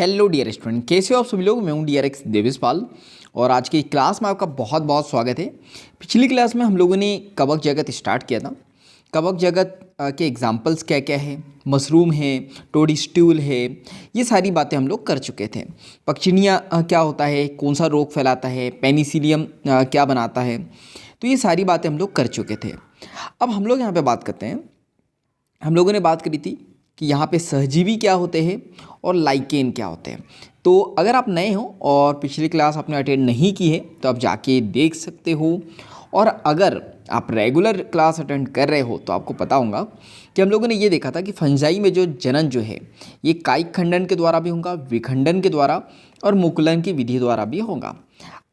Hello dear student, कैसे हो आप सभी लोग। मैं हूं डियर एक्स देवेशपाल और आज की क्लास में आपका बहुत बहुत स्वागत है। पिछली क्लास में हम लोगों ने कवक जगत स्टार्ट किया था। कवक जगत के एग्जाम्पल्स क्या क्या है, मशरूम है, टोडस्टूल है, ये सारी बातें हम लोग कर चुके थे। पक्षिणिया क्या होता है, कौन सा रोग फैलाता है, पेनिसिलियम क्या बनाता है, तो ये सारी बातें हम लोग कर चुके थे। अब हम लोग यहाँ पर बात करते हैं। हम लोगों ने बात करी थी कि यहाँ पे सहजीवी क्या होते हैं और लाइकेन क्या होते हैं। तो अगर आप नए हो और पिछली क्लास आपने अटेंड नहीं की है तो आप जाके देख सकते हो, और अगर आप रेगुलर क्लास अटेंड कर रहे हो तो आपको पता होगा कि हम लोगों ने ये देखा था कि फंजाई में जो जनन जो है ये कायिक खंडन के द्वारा भी होगा, विखंडन के द्वारा और मुकुलन की विधि द्वारा भी होगा।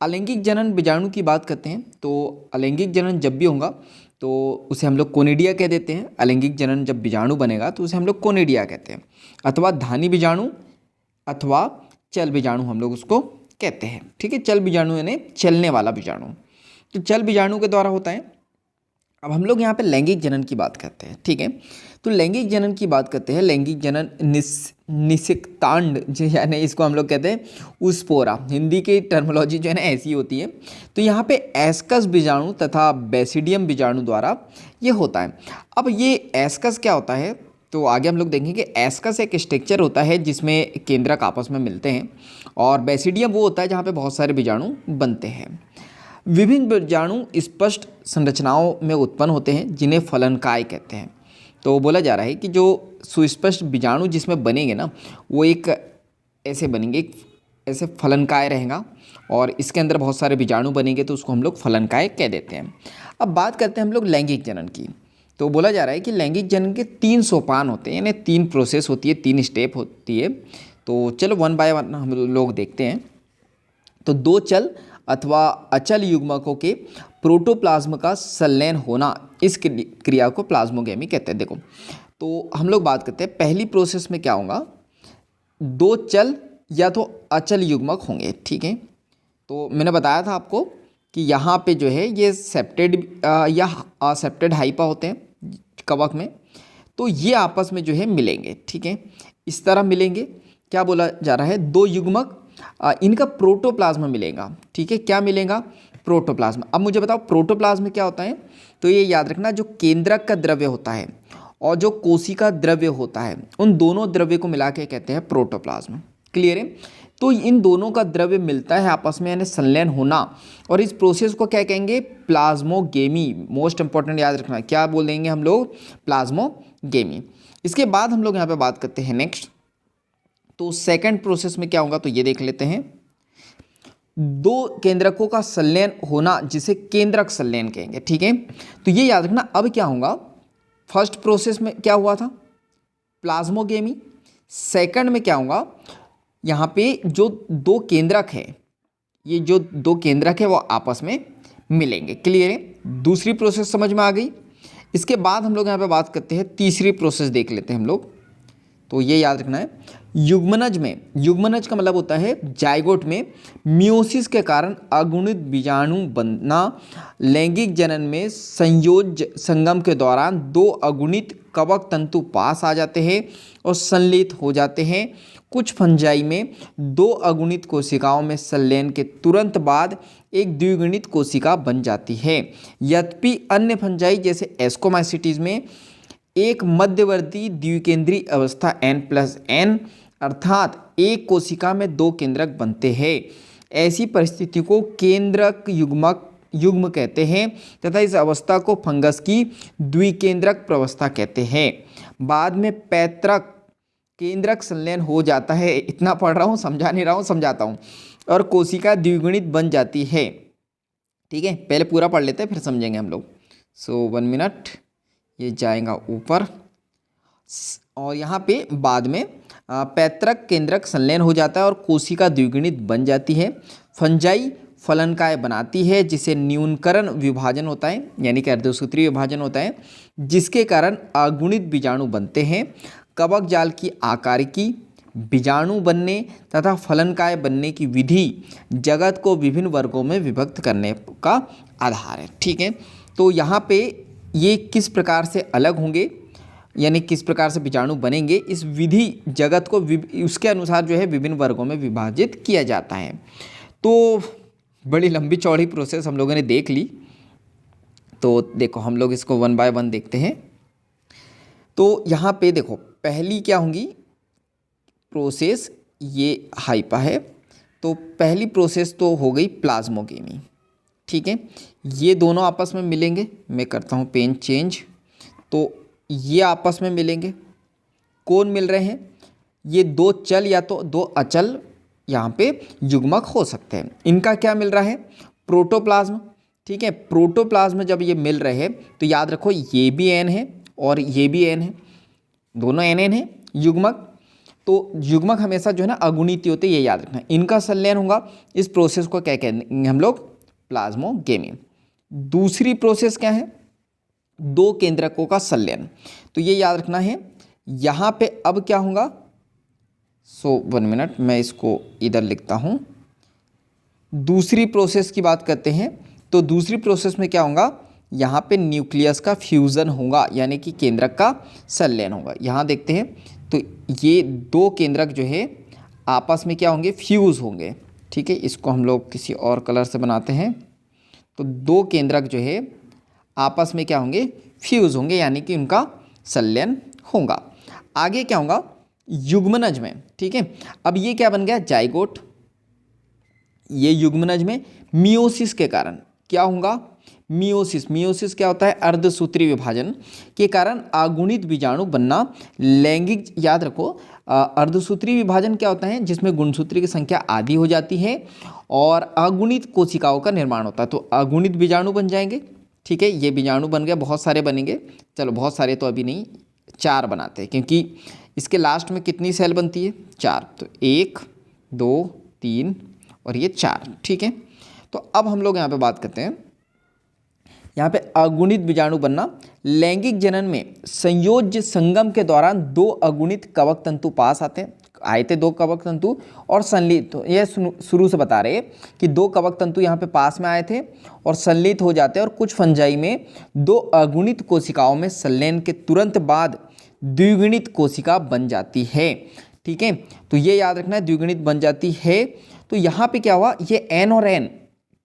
अलैंगिक जनन बीजाणु की बात करते हैं तो अलैंगिक जनन जब भी होगा तो उसे हम लोग कोनिडिया कह देते हैं। अलैंगिक जनन जब बीजाणु बनेगा तो उसे हम लोग कोनिडिया कहते हैं, अथवा धानी बीजाणु अथवा चल बीजाणु हम लोग उसको कहते हैं। ठीक है, चल बीजाणु यानी चलने वाला बीजाणु, तो चल बीजाणु के द्वारा होता है। अब हम लोग यहाँ पे लैंगिक जनन की बात करते हैं। ठीक है, तो लैंगिक जनन की बात करते हैं। लैंगिक जनन निषिक्तांड जो यानी इसको हम लोग कहते हैं उस्पोरा, हिंदी की टर्मोलॉजी जो है ना ऐसी होती है। तो यहाँ पे एस्कस बीजाणु तथा बेसिडियम बीजाणु द्वारा ये होता है। अब ये एस्कस क्या होता है तो आगे हम लोग देखेंगे। एस्कस एक स्ट्रक्चर होता है जिसमें केंद्रक आपस में मिलते हैं, और बेसिडियम वो होता है जहाँ पे बहुत सारे बीजाणु बनते हैं। विभिन्न बीजाणु स्पष्ट संरचनाओं में उत्पन्न होते हैं जिन्हें फलनकाय कहते हैं। तो बोला जा रहा है कि जो सुस्पष्ट बीजाणु जिसमें बनेंगे ना वो एक ऐसे बनेंगे, ऐसे फलनकाय रहेगा, और इसके अंदर बहुत सारे बीजाणु बनेंगे तो उसको हम लोग फलनकाय कह देते हैं। अब बात करते हैं हम लोग लैंगिक जनन की। तो बोला जा रहा है कि लैंगिक जनन के 3 सोपान होते हैं, यानी 3 प्रोसेस होती है, 3 स्टेप होती है। तो चलो वन बाय वन हम लोग देखते हैं। तो 2 चल अथवा अचल युग्मकों के प्रोटोप्लाज्म का संलयन होना, इस क्रिया को प्लाज्मोगेमी कहते हैं। देखो, तो हम लोग बात करते हैं पहली प्रोसेस में क्या होगा, 2 चल या तो अचल युग्मक होंगे। ठीक है, तो मैंने बताया था आपको कि यहाँ पे जो है ये सेप्टेड या असेप्टेड हाइपा होते हैं कवक में, तो ये आपस में जो है मिलेंगे। ठीक है, इस तरह मिलेंगे। क्या बोला जा रहा है, 2 युग्मक, इनका प्रोटोप्लाज्म मिलेगा। ठीक है, क्या मिलेगा, प्रोटोप्लाज्म। अब मुझे बताओ प्रोटोप्लाज्म क्या होता है। तो ये याद रखना, जो केंद्रक का द्रव्य होता है और जो कोशिका द्रव्य होता है, उन दोनों द्रव्य को मिला के कहते हैं प्रोटोप्लाज्म। क्लियर है, तो इन दोनों का द्रव्य मिलता है आपस में, यानी संलयन होना, और इस प्रोसेस को क्या कहेंगे, प्लाज्मोगेमी। मोस्ट इंपॉर्टेंट याद रखना, क्या बोल देंगे हम लोग, प्लाज्मोगेमी। इसके बाद हम लोग यहाँ पे बात करते हैं नेक्स्ट। तो सेकंड प्रोसेस में क्या होगा तो ये देख लेते हैं। 2 केंद्रकों का संलयन होना जिसे केंद्रक संलयन कहेंगे। ठीक है, तो ये याद रखना। अब क्या होगा, फर्स्ट प्रोसेस में क्या हुआ था, प्लाज्मोगेमी। सेकंड में क्या होगा, यहाँ पे जो 2 केंद्रक है, ये जो 2 केंद्रक है वो आपस में मिलेंगे। क्लियर है, दूसरी प्रोसेस समझ में आ गई। इसके बाद हम लोग यहाँ पे बात करते हैं, तीसरी प्रोसेस देख लेते हैं हम लोग। तो ये याद रखना है, युग्मनज में, युग्मनज का मतलब होता है जाइगोट में मियोसिस के कारण अगुणित बीजाणु बनना। लैंगिक जनन में संयोज्य संगम के दौरान 2 अगुणित कवक तंतु पास आ जाते हैं और संलित हो जाते हैं। कुछ फंजाई में 2 अगुणित कोशिकाओं में संलयन के तुरंत बाद एक द्विगुणित कोशिका बन जाती है। यद्यपि अन्य फंजाई जैसे एस्कोमाइसिटीज में एक मध्यवर्ती द्विकेंद्रीय अवस्था N+N अर्थात एक कोशिका में 2 केंद्रक बनते हैं। ऐसी परिस्थिति को केंद्रक युग्म कहते हैं तथा इस अवस्था को फंगस की द्विकेंद्रक प्रवस्था कहते हैं। बाद में पैतृक केंद्रक संलयन हो जाता है। इतना पढ़ रहा हूँ, समझा नहीं रहा हूँ, समझाता हूँ। और कोशिका द्विगुणित बन जाती है। ठीक है, पहले पूरा पढ़ लेते हैं फिर समझेंगे हम लोग। सो 1 मिनट, ये जाएगा ऊपर, और यहाँ पे बाद में पैतृक केंद्रक संलयन हो जाता है और कोशिका द्विगुणित बन जाती है। फंजाई फलनकाय बनाती है जिसे न्यूनकरण विभाजन होता है, यानी कि अर्धसूत्रीय विभाजन होता है, जिसके कारण अगुणित बीजाणु बनते हैं। कवक जाल की आकारिकी, बीजाणु बनने तथा फलनकाय बनने की विधि जगत को विभिन्न वर्गों में विभक्त करने का आधार है। ठीक है, तो यहाँ पे ये किस प्रकार से अलग होंगे, यानी किस प्रकार से बीजाणु बनेंगे, इस विधि जगत को उसके अनुसार जो है विभिन्न वर्गों में विभाजित किया जाता है। तो बड़ी लंबी चौड़ी प्रोसेस हम लोगों ने देख ली। तो देखो हम लोग इसको वन बाय वन देखते हैं। तो यहाँ पे देखो पहली क्या होंगी प्रोसेस, ये हाइपा है। तो पहली प्रोसेस तो हो गई प्लाज्मोगेमी, ठीक है। ये दोनों आपस में मिलेंगे, मैं करता हूँ पेन चेंज। तो ये आपस में मिलेंगे, कौन मिल रहे हैं, ये दो चल या तो दो अचल यहाँ पे युग्मक हो सकते हैं। इनका क्या मिल रहा है, प्रोटोप्लाज्म, ठीक है। प्रोटोप्लाज्म जब ये मिल रहे हैं तो याद रखो ये भी एन है और ये भी एन है, दोनों एन एन है युग्मक। तो युग्मक हमेशा जो है ना अगुणित होते, ये याद रखना। इनका संलयन होगा, इस प्रोसेस को क्या कहेंगे हम लोग, प्लाज्मोगेमी। दूसरी प्रोसेस क्या है, दो केंद्रकों का संलयन। तो ये याद रखना है। यहाँ पे अब क्या होगा, वन मिनट मैं इसको इधर लिखता हूँ। दूसरी प्रोसेस की बात करते हैं। तो दूसरी प्रोसेस में क्या होगा, यहाँ पे न्यूक्लियस का फ्यूज़न होगा, यानी कि केंद्रक का संलयन होगा। यहाँ देखते हैं तो ये दो केंद्रक जो है आपस में क्या होंगे, फ्यूज़ होंगे, ठीक है। इसको हम लोग किसी और कलर से बनाते हैं। तो दो केंद्रक जो है आपस में क्या होंगे, फ्यूज़ होंगे, यानी कि उनका संलयन होगा। आगे क्या होगा, युग्मनज में, ठीक है। अब ये क्या बन गया, जाइगोट। ये युग्मनज में मियोसिस के कारण क्या होगा, मियोसिस। मियोसिस क्या होता है, अर्धसूत्री विभाजन के कारण अगुणित बीजाणु बनना। लैंगिक, याद रखो अर्धसूत्री विभाजन क्या होता है, जिसमें गुणसूत्री की संख्या आधी हो जाती है और अगुणित कोशिकाओं का निर्माण होता है। तो अगुणित बीजाणु बन जाएंगे, ठीक है। ये बीजाणु बन गया, बहुत सारे बनेंगे। चलो बहुत सारे तो अभी नहीं, 4 बनाते हैं, क्योंकि इसके लास्ट में कितनी सेल बनती है, 4। तो 1 2 3 और ये 4, ठीक है। तो अब हम लोग यहाँ पे बात करते हैं, यहाँ पे अगुणित बीजाणु बनना। लैंगिक जनन में संयोज्य संगम के दौरान 2 अगुणित कवक तंतु पास आए थे 2 कवक तंतु और संलित। तो यह शुरू से बता रहे कि 2 कवक तंतु यहाँ पे पास में आए थे और संलित हो जाते हैं, और कुछ फंजाई में 2 अगुणित कोशिकाओं में संलयन के तुरंत बाद द्विगुणित कोशिका बन जाती है, ठीक है। तो ये याद रखना है, द्विगुणित बन जाती है। तो यहाँ पे क्या हुआ, ये एन और एन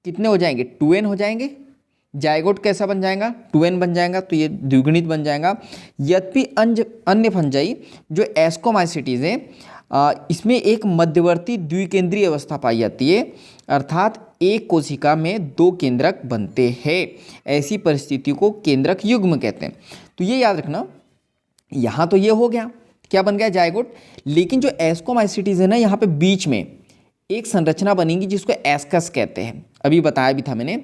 कितने हो जाएंगे, 2n हो जाएंगे। जाइगोट कैसा बन जाएगा, 2n बन जाएगा, तो ये द्विगुणित बन जाएगा। यद्यपि अन्य फंजाई जो एस्कोमाइसिटीज है, इसमें एक मध्यवर्ती द्विकेंद्रीय अवस्था पाई जाती है, अर्थात एक कोशिका में 2 केंद्रक बनते हैं। ऐसी परिस्थिति को केंद्रक युग्म कहते हैं। तो ये याद रखना। यहाँ तो ये हो गया, क्या बन गया, जाइगोट। लेकिन जो एस्कोमाइसिटीज है ना, यहाँ पे बीच में एक संरचना बनेगी जिसको एस्कस कहते हैं। अभी बताया भी था मैंने,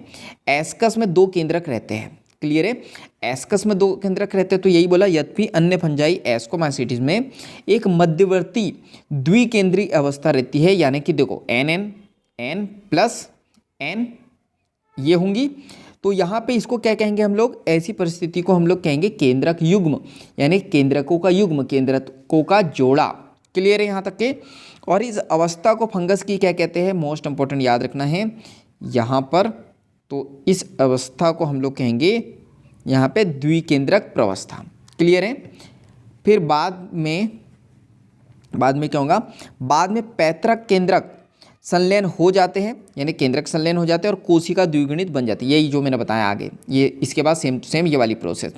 एस्कस में 2 केंद्रक रहते हैं, क्लियर है। एस्कस में 2 केंद्रक रहते हैं। तो यही बोला, यद्यपि अन्य फंजाई एस्कोमाइसिटीज में एक मध्यवर्ती द्विकेंद्रीय अवस्था रहती है, यानी कि देखो n प्लस n ये होंगी। तो यहाँ पे इसको क्या कहेंगे हम लोग, ऐसी परिस्थिति को हम लोग कहेंगे केंद्रक युग्म, यानी केंद्रकों का युग्म, केंद्रकों का जोड़ा, क्लियर है यहाँ तक के। और इस अवस्था को फंगस की क्या कहते हैं, मोस्ट इंपॉर्टेंट याद रखना है यहाँ पर। तो इस अवस्था को हम लोग कहेंगे यहाँ पे द्विकेंद्रक प्रवस्था, क्लियर है। फिर बाद में क्या होगा, बाद में पैतृक केंद्रक संलयन हो जाते हैं, यानी केंद्रक संलयन हो जाते हैं और कोशिका द्विगुणित बन जाती है। यही जो मैंने बताया आगे, ये इसके बाद सेम ये वाली प्रोसेस,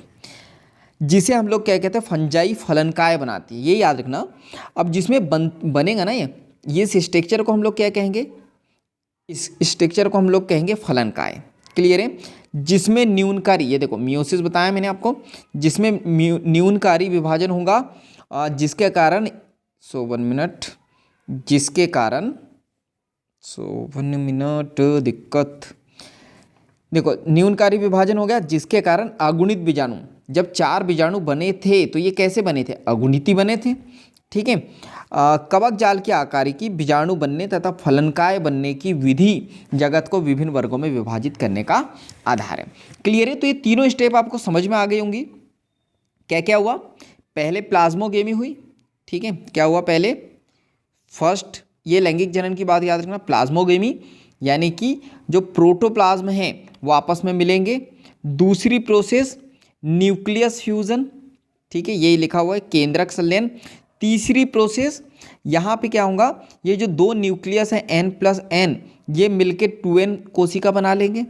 जिसे हम लोग क्या कहते हैं, फंजाई फलनकाय बनाती है, ये याद रखना। अब जिसमें बनेगा ना ये स्ट्रक्चर को हम लोग क्या कहेंगे, इस स्ट्रक्चर को हम लोग कहेंगे फलनकाय, क्लियर है। जिसमें न्यूनकारी, ये देखो मियोसिस बताया मैंने आपको, जिसमें न्यूनकारी विभाजन होगा, जिसके कारण 1 मिनट, जिसके कारण 1 मिनट दिक्कत, देखो न्यूनकारी विभाजन हो गया, जिसके कारण अगुणित बीजाणु, जब 4 बीजाणु बने थे तो ये कैसे बने थे, अगुणित बने थे, ठीक है। कवक जाल के आकार की बीजाणु बनने तथा फलनकाय बनने की विधि जगत को विभिन्न वर्गों में विभाजित करने का आधार है, क्लियर है। तो ये तीनों स्टेप आपको समझ में आ गई होंगी। क्या क्या हुआ, पहले प्लाज्मोगेमी हुई, ठीक है। क्या हुआ पहले, फर्स्ट ये लैंगिक जनन की बात याद रखना, प्लाज्मोगेमी, यानी कि जो प्रोटोप्लाज्म है वो आपस में मिलेंगे। दूसरी प्रोसेस न्यूक्लियस फ्यूजन, ठीक है, यही लिखा हुआ है केंद्रक संलयन। तीसरी प्रोसेस, यहाँ पे क्या होगा, ये जो दो न्यूक्लियस है N+N, ये मिलके 2N कोशिका बना लेंगे।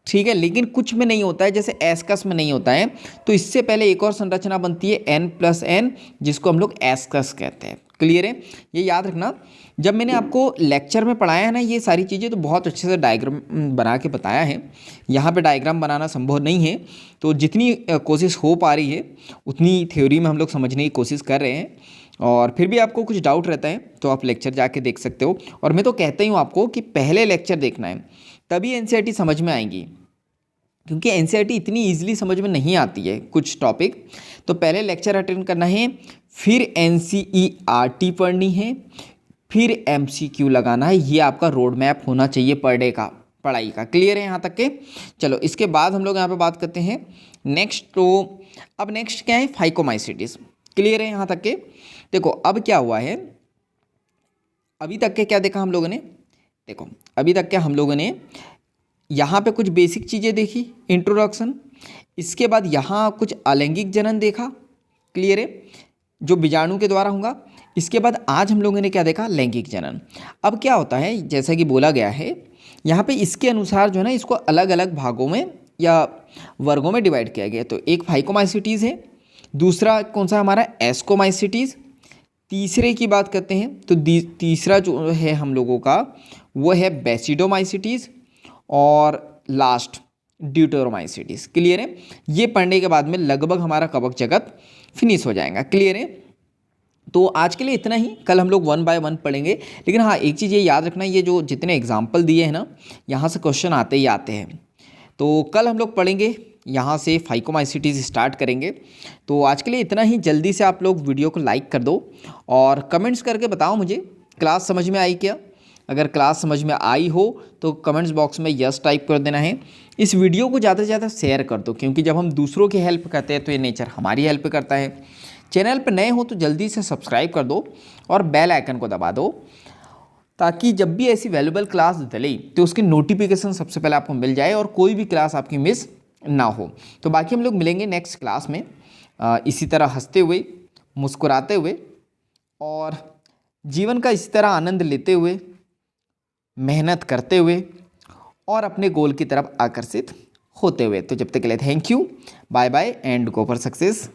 ठीक है, लेकिन कुछ में नहीं होता है, जैसे एस्कस में नहीं होता है। तो इससे पहले एक और संरचना बनती है N+N, जिसको हम लोग एस्कस कहते हैं। क्लियर है, ये याद रखना। जब मैंने आपको लेक्चर में पढ़ाया है ना ये सारी चीज़ें, तो बहुत अच्छे से डायग्राम बना के बताया है। यहाँ पे डायग्राम बनाना संभव नहीं है, तो जितनी कोशिश हो पा रही है उतनी थ्योरी में हम लोग समझने की कोशिश कर रहे हैं। और फिर भी आपको कुछ डाउट रहता है तो आप लेक्चर जाके देख सकते हो। और मैं तो कहता ही हूँ आपको कि पहले लेक्चर देखना है, तभी एनसीईआरटी समझ में आएंगी, क्योंकि एनसीईआरटी इतनी ईजिली समझ में नहीं आती है कुछ टॉपिक। तो पहले लेक्चर अटेंड करना है, फिर एनसीईआरटी पढ़नी है, फिर एमसीक्यू लगाना है। ये आपका रोड मैप होना चाहिए पर डे का पढ़ाई का। क्लियर है यहाँ तक के? चलो इसके बाद हम लोग यहाँ पे बात करते हैं नेक्स्ट। तो अब नेक्स्ट क्या है, फाइकोमाइसीटीज। क्लियर है यहाँ तक के? देखो अब क्या हुआ है, अभी तक के क्या देखा हम लोगों ने, देखो अभी तक क्या हम लोगों ने यहाँ पे कुछ बेसिक चीज़ें देखी, इंट्रोडक्शन। इसके बाद यहाँ कुछ अलैंगिक जनन देखा। क्लियर है, जो बीजाणु के द्वारा होगा। इसके बाद आज हम लोगों ने क्या देखा, लैंगिक जनन। अब क्या होता है, जैसा कि बोला गया है यहाँ पे, इसके अनुसार जो है ना, इसको अलग अलग भागों में या वर्गों में डिवाइड किया गया। तो एक फाइकोमाइसीटीज़ है, दूसरा कौन सा हमारा, एस्कोमाइसीटीज़। तीसरे की बात करते हैं तो तीसरा जो है हम लोगों का वो है बेसिडोमाइसीटीज़, और लास्ट ड्यूटेरोमाइसीटीज़। क्लियर है, ये पढ़ने के बाद में लगभग हमारा कवक जगत फिनिश हो जाएगा। क्लियर है, तो आज के लिए इतना ही। कल हम लोग 1 बाय 1 पढ़ेंगे। लेकिन हाँ, एक चीज़ ये याद रखना, ये जो जितने एग्जाम्पल दिए हैं ना, यहाँ से क्वेश्चन आते ही आते हैं। तो कल हम लोग पढ़ेंगे, यहाँ से फाइकोमाइसीटीज़ स्टार्ट करेंगे। तो आज के लिए इतना ही। जल्दी से आप लोग वीडियो को लाइक कर दो और कमेंट्स करके बताओ मुझे क्लास समझ में आई क्या। अगर क्लास समझ में आई हो तो कमेंट्स बॉक्स में यस टाइप कर देना है। इस वीडियो को ज़्यादा से ज़्यादा शेयर कर दो, क्योंकि जब हम दूसरों की हेल्प करते हैं तो ये नेचर हमारी हेल्प करता है। चैनल पर नए हो तो जल्दी से सब्सक्राइब कर दो और बेल आइकन को दबा दो, ताकि जब भी ऐसी वैल्यूबल क्लास डले तो उसकी नोटिफिकेशन सबसे पहले आपको मिल जाए और कोई भी क्लास आपकी मिस ना हो। तो बाकी हम लोग मिलेंगे नेक्स्ट क्लास में, इसी तरह हंसते हुए, मुस्कुराते हुए और जीवन का इसी तरह आनंद लेते हुए, मेहनत करते हुए और अपने गोल की तरफ आकर्षित होते हुए। तो जब तक के लिए thank you, bye bye and go for success.